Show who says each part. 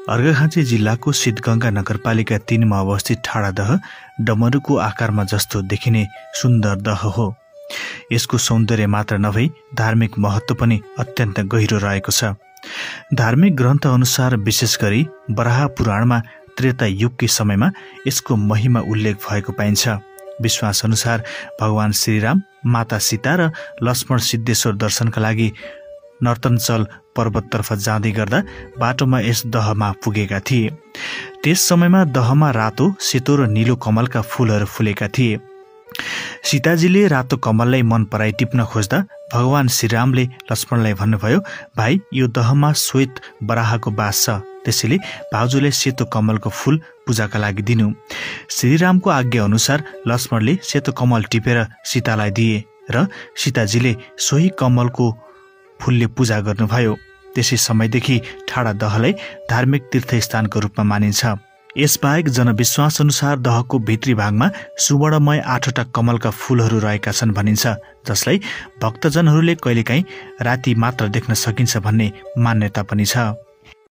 Speaker 1: अर्घाखाँची जिल्लाको सिद्धगंगा नगरपालिका 3 मा अवस्थित ठाडा दह डमरुको आकारमा जस्तो देखिने सुन्दर दह हो। यसको सौन्दर्य मात्र नभई धार्मिक महत्त्व पनि अत्यन्त गहिरो रहेको छ। धार्मिक ग्रन्थ अनुसार विशेष गरी वराह पुराणमा त्रेता युगकै समयमा यसको महिमा उल्लेख भएको पाइन्छ। विश्वास अनुसार भगवान श्रीराम, माता सीता र लक्ष्मण सिद्धेश्वर दर्शनका लागि नर्तनचल पर्वततर्फ जाँदै गर्दा बाटोमा यस दहमा पुगेका थिए। त्यस समयमा दहमा रातो, सेतो र नीलो कमलका फूलहरू फुलेका थिए। सीताजीले रातो कमललाई मन पराई टिप्न खोज्दा भगवान श्रीरामले लक्ष्मणलाई भन्नुभयो, भाइ यो दहमा श्वेत बराहको बास छ, त्यसैले भाउजूले सेतो कमलको फूल पूजाका लागि दिनु। श्रीरामको आज्ञा अनुसार लक्ष्मणले सेतो कमल टिपेर सीतालाई दिए र सीताजीले सोही कमलको फूलले पूजा गर्नुभयो। त्यसै समयदेखि ठाडा दहलाई धार्मिक तीर्थस्थानको रूपमा मानिन्छ। यसबाहेक जनविश्वास अनुसार दहको भित्री भागमा सुवर्णमय 8वटा कमलका फूलहरू रहेका छन् भनिन्छ, जसलाई भक्तजनहरूले कहिलेकाहीँ राति मात्र देख्न सकिन्छ भन्ने मान्यता पनि छ।